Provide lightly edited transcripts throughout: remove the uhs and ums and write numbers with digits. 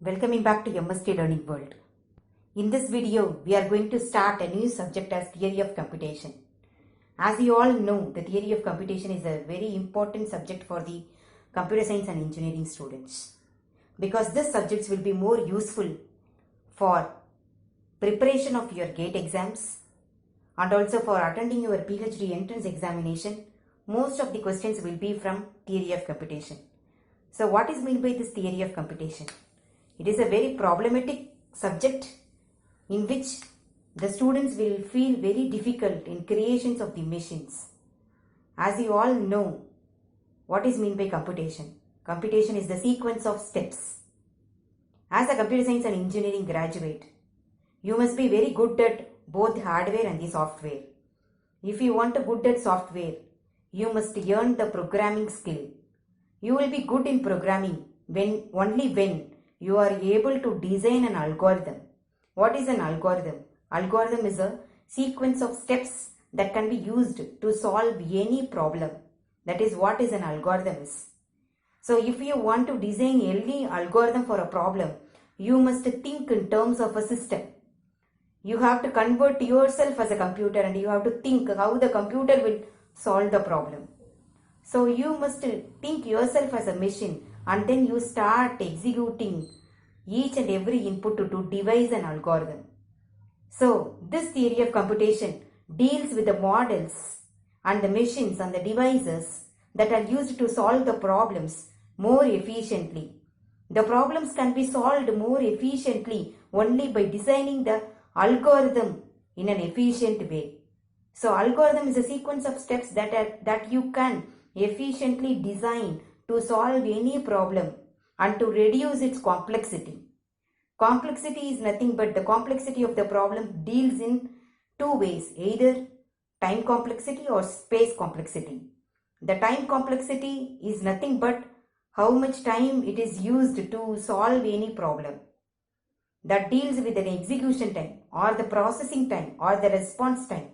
Welcoming back to MST Learning World. In this video, we are going to start a new subject as Theory of Computation. As you all know, the Theory of Computation is a very important subject for the computer science and engineering students, because this subjects will be more useful for preparation of your GATE exams and also for attending your PhD entrance examination. Most of the questions will be from Theory of Computation. So what is meant by this Theory of Computation? It is a very problematic subject in which the students will feel very difficult in creations of the machines. As you all know, what is meant by computation? Computation is the sequence of steps. As a computer science and engineering graduate, you must be very good at both hardware and the software. If you want to good at software, you must learn the programming skill. You will be good in programming only when you are able to design an algorithm. What is an algorithm? Algorithm is a sequence of steps that can be used to solve any problem. That is what is an algorithm is. So if you want to design any algorithm for a problem, you must think in terms of a system. You have to convert yourself as a computer and you have to think how the computer will solve the problem. So you must think yourself as a machine and then you start executing each and every input to devise an algorithm. So this theory of computation deals with the models and the machines and the devices that are used to solve the problems more efficiently. The problems can be solved more efficiently only by designing the algorithm in an efficient way. So algorithm is a sequence of steps that you can efficiently design to solve any problem and to reduce its complexity. Complexity is nothing but the complexity of the problem deals in two ways, either time complexity or space complexity. The time complexity is nothing but how much time it is used to solve any problem. That deals with an execution time or the processing time or the response time.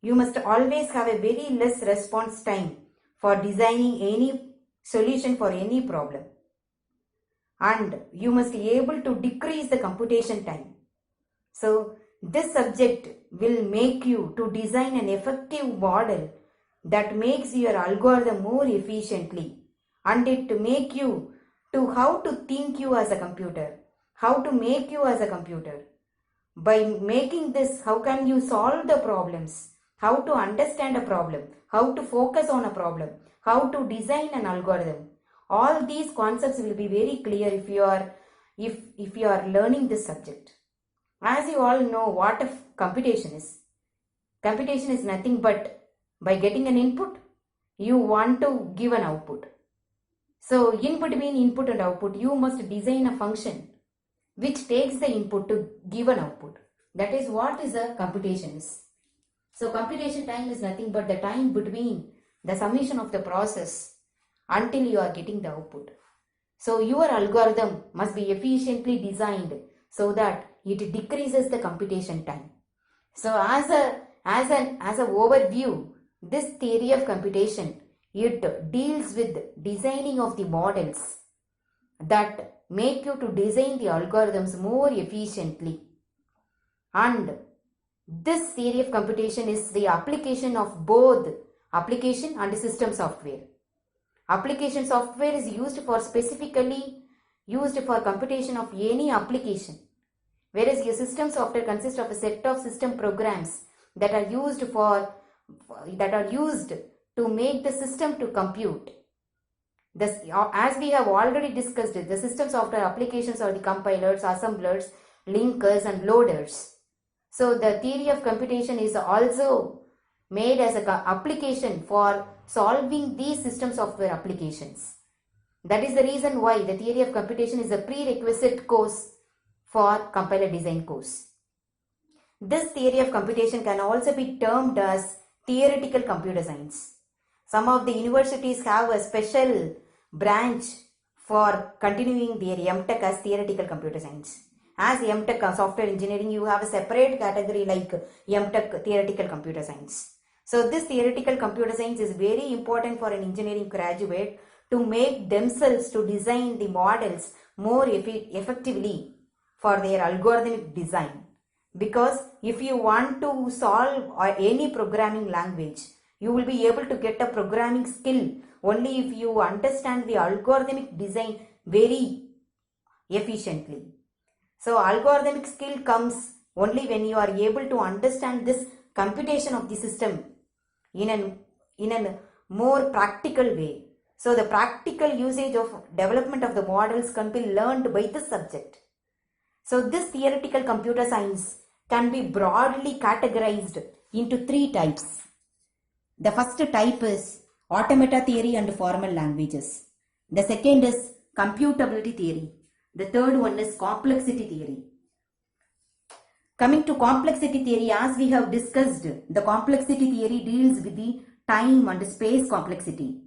You must always have a very less response time for designing any solution for any problem. And you must be able to decrease the computation time. So this subject will make you to design an effective model that makes your algorithm more efficiently, and it make you to how to think you as a computer, how to make you as a computer. By making this, how can you solve the problems, how to understand a problem, how to focus on a problem, how to design an algorithm. All these concepts will be very clear if you are learning this subject. As you all know, what computation is. Computation is nothing but by getting an input, you want to give an output. So in between input and output, you must design a function which takes the input to give an output. That is what is a computation is. So computation time is nothing but the time between the summation of the process until you are getting the output. So your algorithm must be efficiently designed so that it decreases the computation time. So as an overview, this theory of computation, it deals with designing of the models that make you to design the algorithms more efficiently. And this theory of computation is the application of both application and system software. Application software is specifically used for computation of any application, whereas your system software consists of a set of system programs that are used to make the system to compute. As we have already discussed, the system software applications are the compilers, assemblers, linkers and loaders. So the theory of computation is also made as an application for solving these system software applications. That is the reason why the theory of computation is a prerequisite course for compiler design course. This theory of computation can also be termed as theoretical computer science. Some of the universities have a special branch for continuing their MTech as theoretical computer science. As MTech software engineering, you have a separate category like MTech theoretical computer science. So this theoretical computer science is very important for an engineering graduate to make themselves to design the models more effectively for their algorithmic design. Because if you want to solve any programming language, you will be able to get a programming skill only if you understand the algorithmic design very efficiently. So algorithmic skill comes only when you are able to understand this computation of the system in a more practical way. So the practical usage of development of the models can be learned by this subject. So this theoretical computer science can be broadly categorized into three types. The first type is automata theory and formal languages. The second is computability theory. The third one is complexity theory. Coming to complexity theory, as we have discussed, the complexity theory deals with the time and space complexity.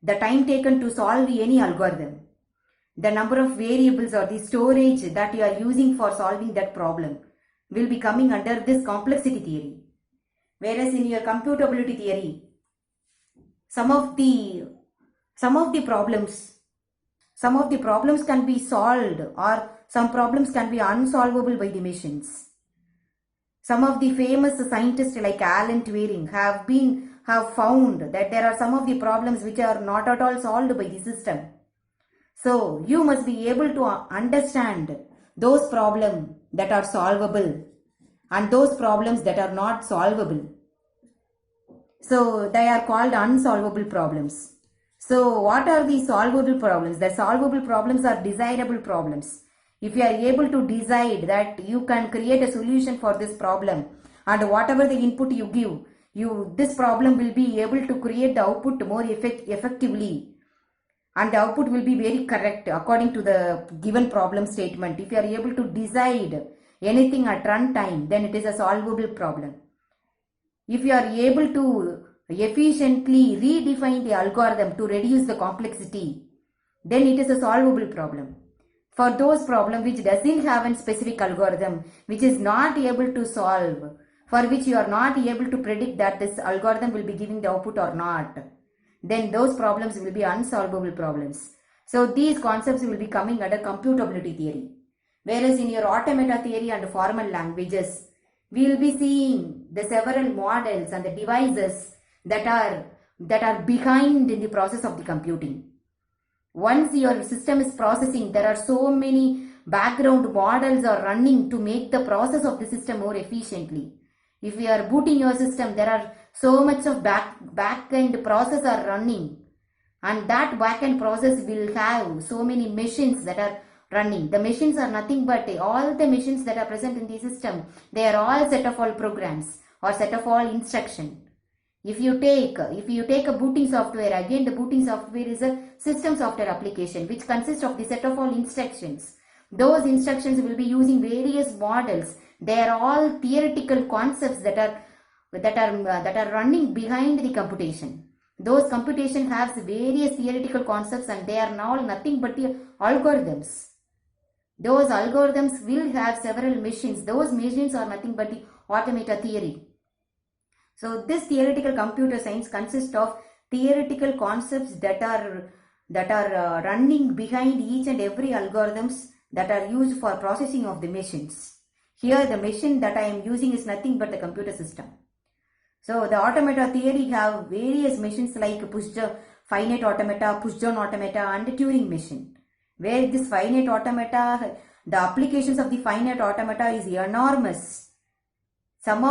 The time taken to solve any algorithm. The number of variables or the storage that you are using for solving that problem will be coming under this complexity theory. Whereas in your computability theory, some of the problems can be solved, or some problems can be unsolvable by the machines. Some of the famous scientists like Alan Turing have found that there are some of the problems which are not at all solved by the system. So you must be able to understand those problems that are solvable and those problems that are not solvable. So they are called unsolvable problems. So what are the solvable problems? The solvable problems are desirable problems. If you are able to decide that you can create a solution for this problem, and whatever the input you give, this problem will be able to create the output more effectively, and the output will be very correct according to the given problem statement. If you are able to decide anything at runtime, then it is a solvable problem. If you are able to efficiently redefine the algorithm to reduce the complexity, then it is a solvable problem. For those problems which doesn't have a specific algorithm, which is not able to solve, for which you are not able to predict that this algorithm will be giving the output or not, then those problems will be unsolvable problems. So these concepts will be coming under computability theory. Whereas in your automata theory and formal languages, we will be seeing the several models and the devices that are behind in the process of the computing. Once your system is processing, there are so many background models are running to make the process of the system more efficiently. If we are booting your system, there are so much of back-end process are running, and that back-end process will have so many machines that are running. The machines are nothing but all the machines that are present in the system. They are all set of all programs or set of all instruction. If you take a booting software, again the booting software is a system software application which consists of the set of all instructions. Those instructions will be using various models. They are all theoretical concepts that are running behind the computation. Those computation has various theoretical concepts, and they are now nothing but the algorithms. Those algorithms will have several machines. Those machines are nothing but the automata theory. So this theoretical computer science consists of theoretical concepts that are running behind each and every algorithms that are used for processing of the machines. Here the machine that I am using is nothing but the computer system. So the automata theory have various machines like finite automata, push-down automata, and Turing machine. Where this finite automata, the applications of the finite automata is enormous. Some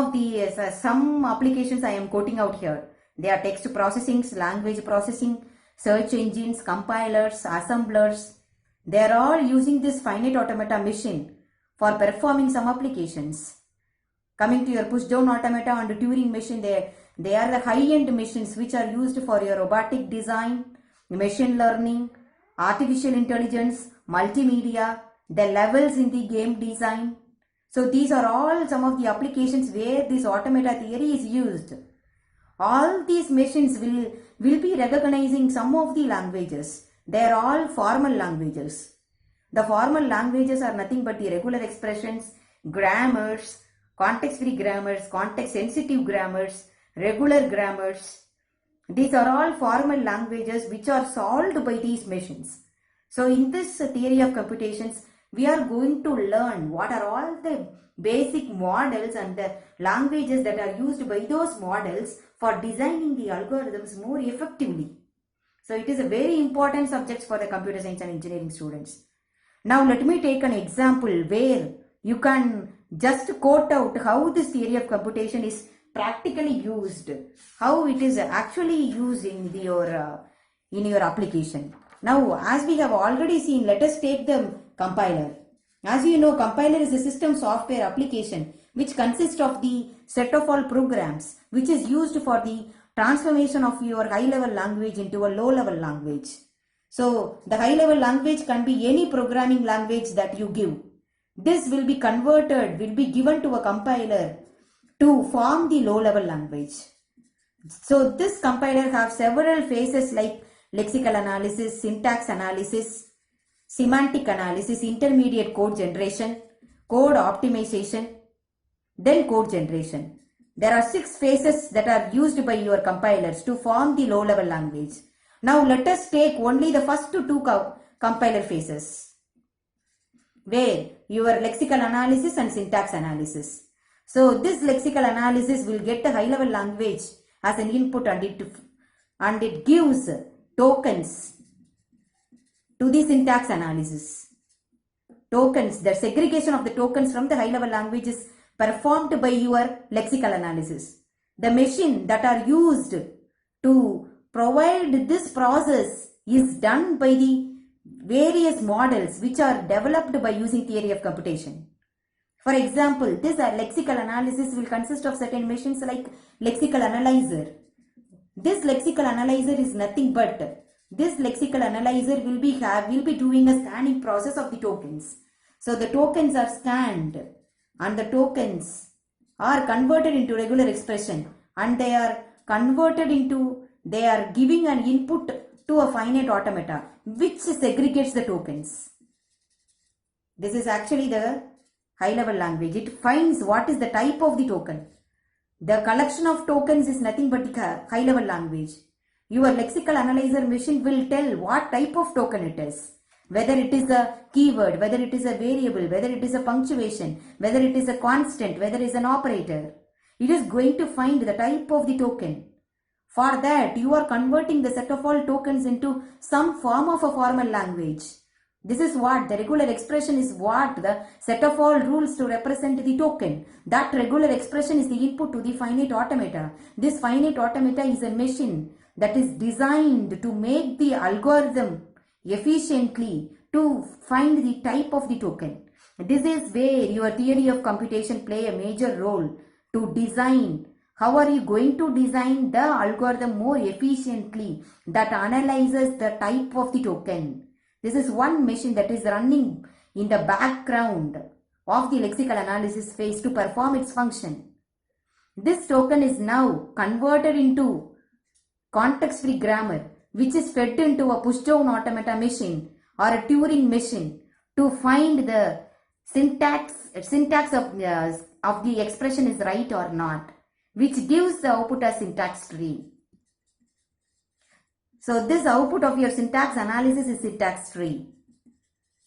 applications I am quoting out here. They are text processing, language processing, search engines, compilers, assemblers. They are all using this finite automata machine for performing some applications. Coming to your push-down automata and Turing machine, they are the high-end machines which are used for your robotic design, machine learning, artificial intelligence, multimedia, the levels in the game design. So these are all some of the applications where this automata theory is used. All these machines will be recognizing some of the languages. They are all formal languages. The formal languages are nothing but the regular expressions, grammars, context-free grammars, context-sensitive grammars, regular grammars, These are all formal languages which are solved by these machines. So in this theory of computations, we are going to learn what are all the basic models and the languages that are used by those models for designing the algorithms more effectively. So it is a very important subject for the computer science and engineering students. Now let me take an example where you can just quote out how this theory of computation is practically used, how it is actually used in your application. Now, as we have already seen, let us take the compiler. As you know, compiler is a system software application which consists of the set of all programs which is used for the transformation of your high-level language into a low-level language. So, the high-level language can be any programming language that you give. This will be converted, will be given to a compiler to form the low-level language. So, this compiler has several phases like lexical analysis, syntax analysis, semantic analysis, intermediate code generation, code optimization, then code generation. There are 6 phases that are used by your compilers to form the low-level language. Now let us take only the first 2 compiler phases, where your lexical analysis and syntax analysis. So this lexical analysis will get the high-level language as an input and it gives tokens to the syntax analysis. Tokens, the segregation of the tokens from the high-level language is performed by your lexical analysis. The machine that are used to provide this process is done by the various models which are developed by using theory of computation. For example, this lexical analysis will consist of certain machines like lexical analyzer. This lexical analyzer is nothing but this lexical analyzer will be doing a scanning process of the tokens. So the tokens are scanned and the tokens are converted into regular expression and they are giving an input to a finite automata which segregates the tokens. This is actually the high level language. It finds what is the type of the token. The collection of tokens is nothing but the high level language. Your lexical analyzer machine will tell what type of token it is. Whether it is a keyword, whether it is a variable, whether it is a punctuation, whether it is a constant, whether it is an operator. It is going to find the type of the token. For that, you are converting the set of all tokens into some form of a formal language. This is what the regular expression is, what the set of all rules to represent the token. That regular expression is the input to the finite automata. This finite automata is a machine that is designed to make the algorithm efficiently to find the type of the token. This is where your theory of computation play a major role to design. How are you going to design the algorithm more efficiently that analyzes the type of the token? This is one machine that is running in the background of the lexical analysis phase to perform its function. This token is now converted into context-free grammar, which is fed into a push-down automata machine or a Turing machine to find the syntax of the expression is right or not, which gives the output as syntax tree. So this output of your syntax analysis is syntax tree.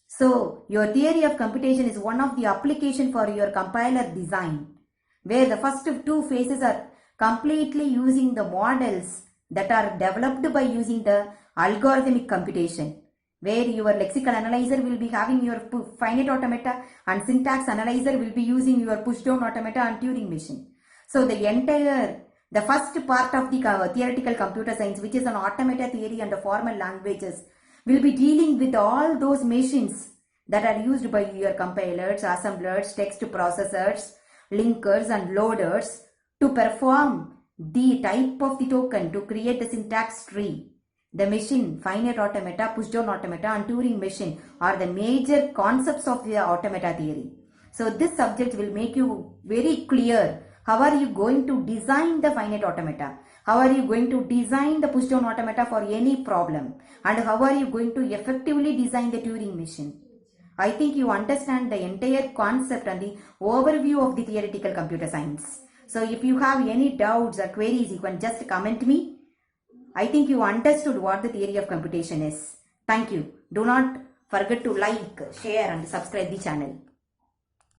So your theory of computation is one of the application for your compiler design, where the first 2 phases are completely using the models that are developed by using the algorithmic computation, where your lexical analyzer will be having your finite automata and syntax analyzer will be using your push-down automata and Turing machine. So the first part of the theoretical computer science, which is an automata theory and the formal languages, will be dealing with all those machines that are used by your compilers, assemblers, text processors, linkers and loaders to perform the type of the token to create the syntax tree. The machine, finite automata, push-down automata and Turing machine are the major concepts of the automata theory. So this subject will make you very clear how are you going to design the finite automata, how are you going to design the push-down automata for any problem, and how are you going to effectively design the Turing machine. I think you understand the entire concept and the overview of the theoretical computer science. So if you have any doubts or queries, you can just comment me I think you understood what the theory of computation is. Thank you. Do not forget to like, share and subscribe the channel.